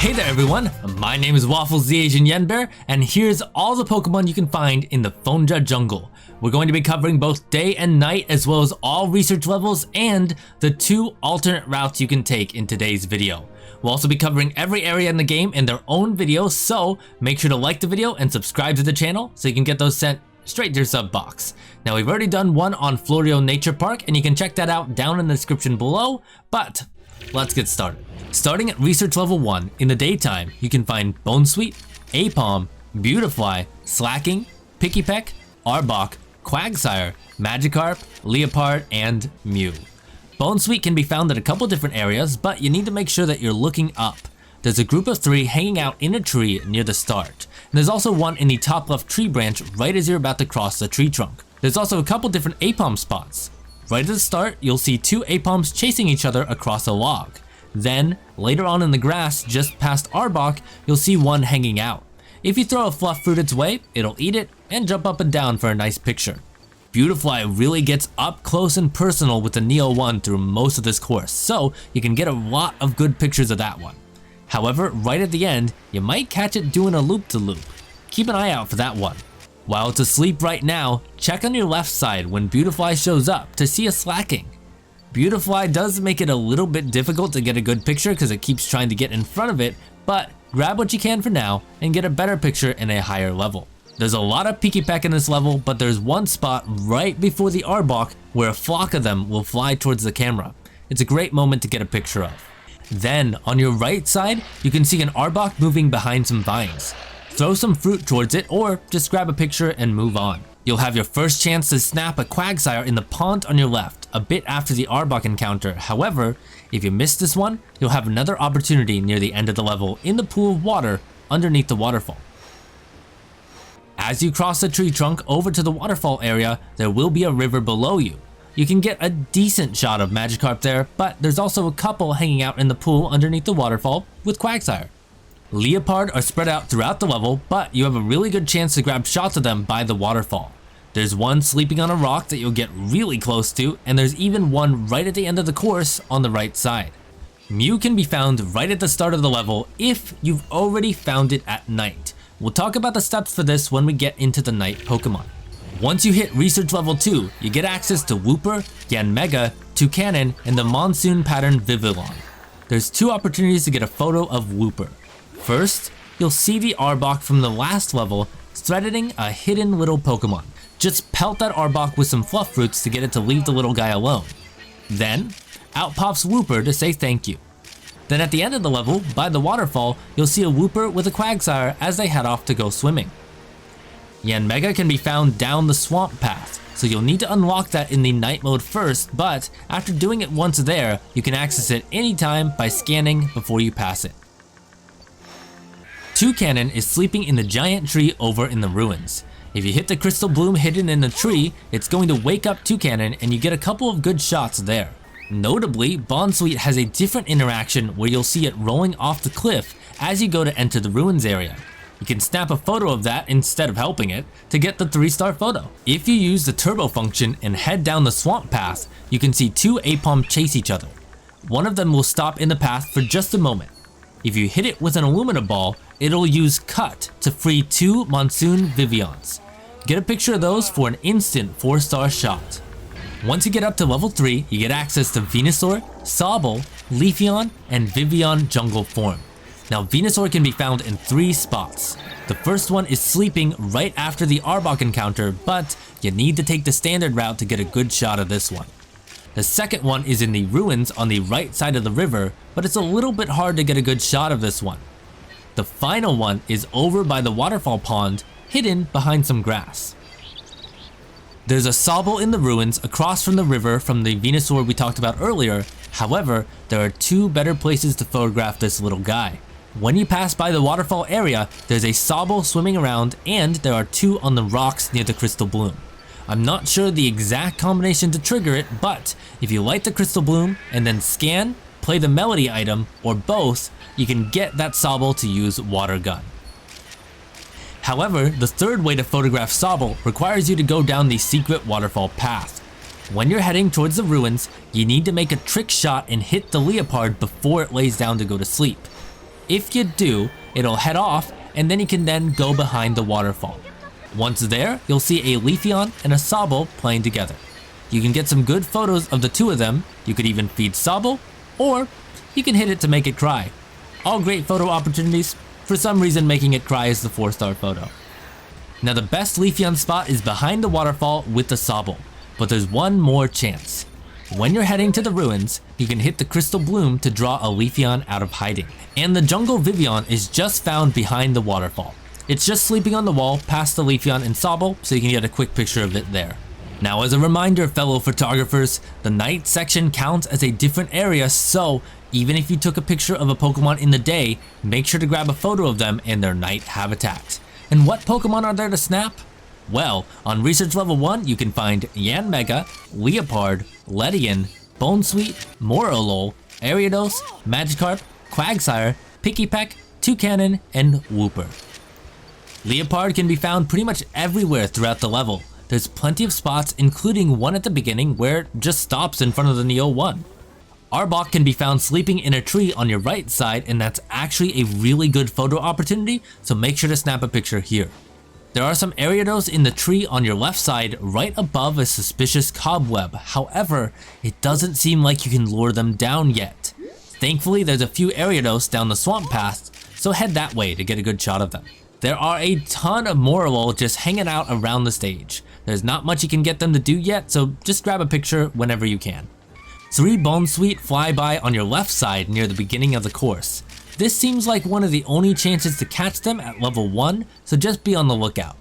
Hey there everyone, my name is Waffles the Asian Yenbear, and here's all the Pokemon you can find in the Founja Jungle. We're going to be covering both day and night as well as all research levels and the 2 alternate routes you can take in today's video. We'll also be covering every area in the game in their own video, so make sure to like the video and subscribe to the channel so you can get those sent straight to your sub box. Now we've already done one on Florio Nature Park and you can check that out down in the description below, but let's get started. Starting at Research Level 1, in the daytime, you can find Bonesweet, Apom, Beautifly, Slacking, Pikipek, Arbok, Quagsire, Magikarp, Leopard, and Mew. Bonesweet can be found at a couple different areas, but you need to make sure that you're looking up. There's a group of 3 hanging out in a tree near the start, and there's also one in the top left tree branch right as you're about to cross the tree trunk. There's also a couple different Apom spots. Right at the start, you'll see 2 Apoms chasing each other across a log. Then, later on in the grass just past Arbok, you'll see one hanging out. If you throw a fluff fruit its way, it'll eat it and jump up and down for a nice picture. Beautifly really gets up close and personal with the Neo 1 through most of this course, so you can get a lot of good pictures of that one. However, right at the end, you might catch it doing a loop-to-loop. Keep an eye out for that one. While it's asleep right now, check on your left side when Beautifly shows up to see a Slacking. Beautifly does make it a little bit difficult to get a good picture because it keeps trying to get in front of it, but grab what you can for now and get a better picture in a higher level. There's a lot of Pikipek in this level, but there's one spot right before the Arbok where a flock of them will fly towards the camera. It's a great moment to get a picture of. Then, on your right side, you can see an Arbok moving behind some vines. Throw some fruit towards it or just grab a picture and move on. You'll have your first chance to snap a Quagsire in the pond on your left, a bit after the Arbok encounter. However, if you miss this one, you'll have another opportunity near the end of the level in the pool of water underneath the waterfall. As you cross the tree trunk over to the waterfall area, there will be a river below you. You can get a decent shot of Magikarp there, but there's also a couple hanging out in the pool underneath the waterfall with Quagsire. Leopard are spread out throughout the level, but you have a really good chance to grab shots of them by the waterfall. There's one sleeping on a rock that you'll get really close to, and there's even one right at the end of the course on the right side. Mew can be found right at the start of the level if you've already found it at night. We'll talk about the steps for this when we get into the night Pokemon. Once you hit Research Level 2, you get access to Wooper, Yanmega, Toucanon, and the Monsoon Pattern Vivillon. There's 2 opportunities to get a photo of Wooper. First, you'll see the Arbok from the last level threatening a hidden little Pokemon. Just pelt that Arbok with some fluff fruits to get it to leave the little guy alone. Then, out pops Wooper to say thank you. Then at the end of the level, by the waterfall, you'll see a Wooper with a Quagsire as they head off to go swimming. Yanmega can be found down the swamp path, so you'll need to unlock that in the night mode first, but after doing it once there, you can access it anytime by scanning before you pass it. Toucanon is sleeping in the giant tree over in the ruins. If you hit the crystal bloom hidden in the tree, it's going to wake up Toucanon and you get a couple of good shots there. Notably, Bonesweet has a different interaction where you'll see it rolling off the cliff as you go to enter the ruins area. You can snap a photo of that instead of helping it to get the 3-star photo. If you use the turbo function and head down the swamp path, you can see 2 Apom chase each other. One of them will stop in the path for just a moment. If you hit it with an Illumina ball, it'll use Cut to free 2 Monsoon Vivillons. Get a picture of those for an instant 4-star shot. Once you get up to level 3, you get access to Venusaur, Sobble, Leafeon, and Vivillon Jungle form. Now Venusaur can be found in 3 spots. The first one is sleeping right after the Arbok encounter, but you need to take the standard route to get a good shot of this one. The second one is in the ruins on the right side of the river, but it's a little bit hard to get a good shot of this one. The final one is over by the waterfall pond, hidden behind some grass. There's a Sobble in the ruins across from the river from the Venusaur we talked about earlier. However, there are 2 better places to photograph this little guy. When you pass by the waterfall area, there's a Sobble swimming around and there are 2 on the rocks near the crystal bloom. I'm not sure the exact combination to trigger it, but if you light the crystal bloom and then scan, play the melody item, or both, you can get that Sobble to use Water Gun. However, the third way to photograph Sobble requires you to go down the secret waterfall path. When you're heading towards the ruins, you need to make a trick shot and hit the leopard before it lays down to go to sleep. If you do, it'll head off and then you can then go behind the waterfall. Once there, you'll see a Leafeon and a Sobble playing together. You can get some good photos of the two of them. You could even feed Sobble, or you can hit it to make it cry. All great photo opportunities. For some reason, making it cry is the 4-star photo. Now the best Leafeon spot is behind the waterfall with the Sobble, but there's one more chance. When you're heading to the ruins, you can hit the crystal bloom to draw a Leafeon out of hiding. And the jungle Vivillon is just found behind the waterfall. It's just sleeping on the wall past the Leafeon and Sobble, so you can get a quick picture of it there. Now as a reminder, fellow photographers, the night section counts as a different area, so even if you took a picture of a Pokemon in the day, make sure to grab a photo of them in their night habitat. And what Pokemon are there to snap? Well, on Research Level 1 you can find Yanmega, Leopard, Ledian, Bonesweet, Morolol, Ariados, Magikarp, Quagsire, Pikipek, Toucanon, and Wooper. Leopard can be found pretty much everywhere throughout the level. There's plenty of spots, including one at the beginning where it just stops in front of the Neo 1. Arbok can be found sleeping in a tree on your right side, and that's actually a really good photo opportunity, so make sure to snap a picture here. There are some Ariados in the tree on your left side right above a suspicious cobweb. However, it doesn't seem like you can lure them down yet. Thankfully, there's a few Ariados down the swamp path, so head that way to get a good shot of them. There are a ton of Morolol just hanging out around the stage. There's not much you can get them to do yet, so just grab a picture whenever you can. 3 Bonesweet fly by on your left side near the beginning of the course. This seems like one of the only chances to catch them at level 1, so just be on the lookout.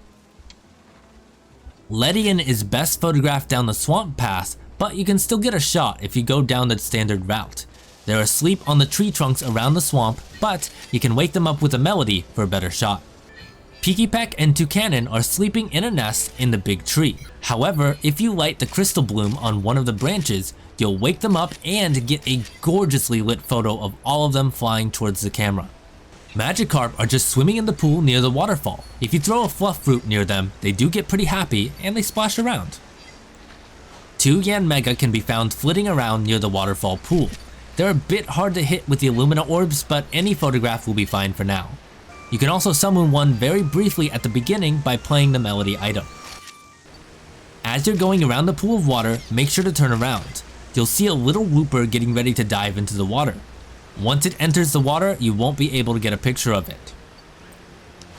Ledian is best photographed down the swamp path, but you can still get a shot if you go down the standard route. They're asleep on the tree trunks around the swamp, but you can wake them up with a melody for a better shot. Pikipek and Toucanon are sleeping in a nest in the big tree. However, if you light the crystal bloom on one of the branches, you'll wake them up and get a gorgeously lit photo of all of them flying towards the camera. Magikarp are just swimming in the pool near the waterfall. If you throw a fluff fruit near them, they do get pretty happy and they splash around. 2 Yanmega can be found flitting around near the waterfall pool. They're a bit hard to hit with the Illumina orbs, but any photograph will be fine for now. You can also summon one very briefly at the beginning by playing the melody item. As you're going around the pool of water, make sure to turn around. You'll see a little Wooper getting ready to dive into the water. Once it enters the water, you won't be able to get a picture of it.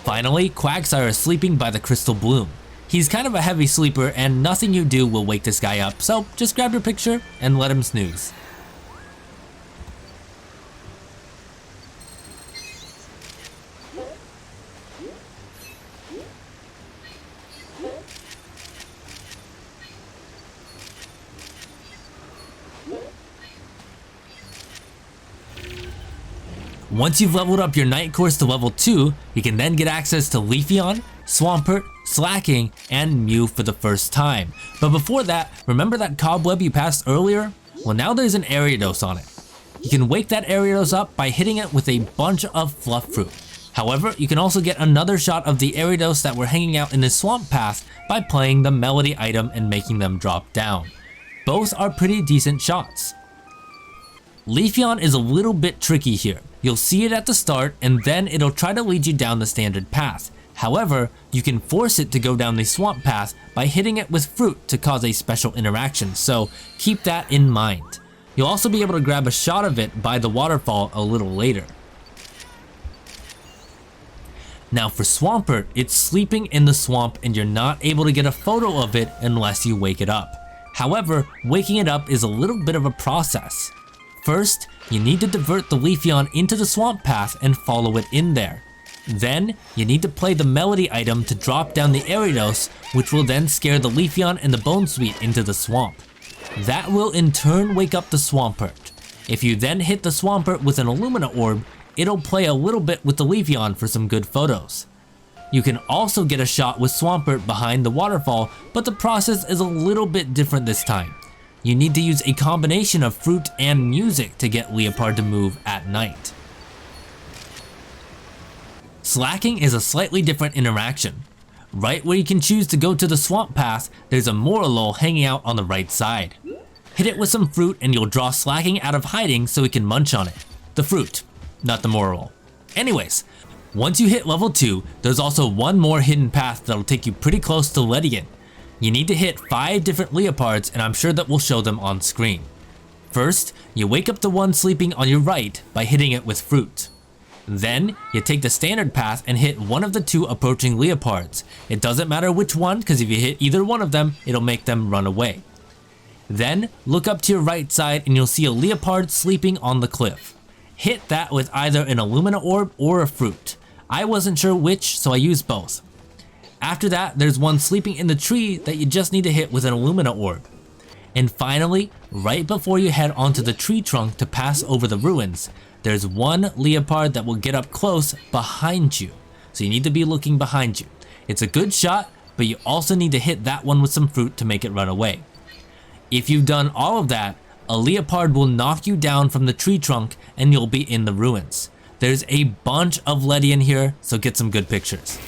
Finally, Quagsire is sleeping by the crystal bloom. He's kind of a heavy sleeper and nothing you do will wake this guy up, so just grab your picture and let him snooze. Once you've leveled up your night course to level 2, you can then get access to Leafeon, Swampert, Slacking, and Mew for the first time. But before that, remember that cobweb you passed earlier? Well, now there's an Ariados on it. You can wake that Ariados up by hitting it with a bunch of fluff fruit. However, you can also get another shot of the Ariados that were hanging out in the swamp path by playing the melody item and making them drop down. Both are pretty decent shots. Leafeon is a little bit tricky here. You'll see it at the start and then it'll try to lead you down the standard path. However, you can force it to go down the swamp path by hitting it with fruit to cause a special interaction, so keep that in mind. You'll also be able to grab a shot of it by the waterfall a little later. Now for Swampert, it's sleeping in the swamp and you're not able to get a photo of it unless you wake it up. However, waking it up is a little bit of a process. First, you need to divert the Leafeon into the swamp path and follow it in there. Then, you need to play the melody item to drop down the Ariados, which will then scare the Leafeon and the Bonesweet into the swamp. That will in turn wake up the Swampert. If you then hit the Swampert with an Illumina orb, it'll play a little bit with the Leafeon for some good photos. You can also get a shot with Swampert behind the waterfall, but the process is a little bit different this time. You need to use a combination of fruit and music to get Leopard to move at night. Slacking is a slightly different interaction. Right where you can choose to go to the swamp path, there's a Morolol hanging out on the right side. Hit it with some fruit and you'll draw Slacking out of hiding so he can munch on it. The fruit, not the Morolol. Anyways, once you hit level 2, there's also one more hidden path that'll take you pretty close to Ledian. You need to hit 5 different leopards, and I'm sure that we'll show them on screen. First, you wake up the one sleeping on your right by hitting it with fruit. Then, you take the standard path and hit one of the 2 approaching leopards. It doesn't matter which one, because if you hit either one of them, it'll make them run away. Then, look up to your right side and you'll see a leopard sleeping on the cliff. Hit that with either an Illumina orb or a fruit. I wasn't sure which, so I used both. After that, there's one sleeping in the tree that you just need to hit with an Illumina orb. And finally, right before you head onto the tree trunk to pass over the ruins, there's one leopard that will get up close behind you. So you need to be looking behind you. It's a good shot, but you also need to hit that one with some fruit to make it run away. If you've done all of that, a leopard will knock you down from the tree trunk and you'll be in the ruins. There's a bunch of Ledian here, so get some good pictures.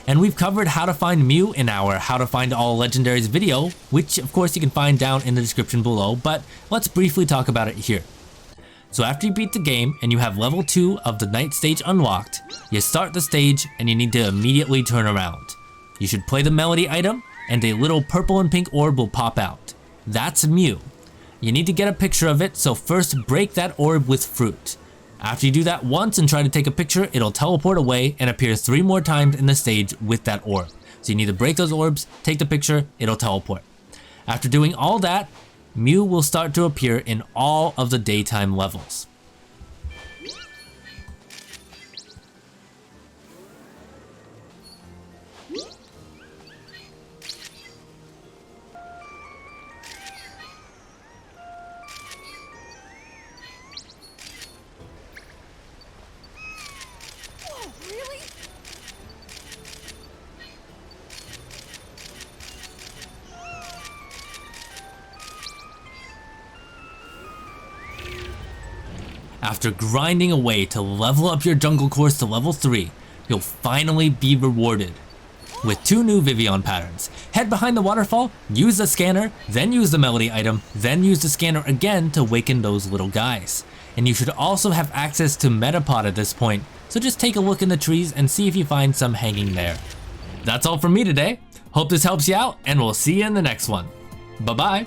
And we've covered how to find Mew in our How to Find All Legendaries video, which of course you can find down in the description below, but let's briefly talk about it here. So after you beat the game and you have level 2 of the night stage unlocked, you start the stage and you need to immediately turn around. You should play the melody item and a little purple and pink orb will pop out. That's Mew. You need to get a picture of it, so first break that orb with fruit. After you do that once and try to take a picture, it'll teleport away and appear 3 more times in the stage with that orb. So you need to break those orbs, take the picture, it'll teleport. After doing all that, Mew will start to appear in all of the daytime levels. After grinding away to level up your jungle course to level 3, you'll finally be rewarded with 2 new Vivian patterns. Head behind the waterfall, use the scanner, then use the melody item, then use the scanner again to waken those little guys. And you should also have access to Metapod at this point, so just take a look in the trees and see if you find some hanging there. That's all from me today. Hope this helps you out, and we'll see you in the next one. Bye bye.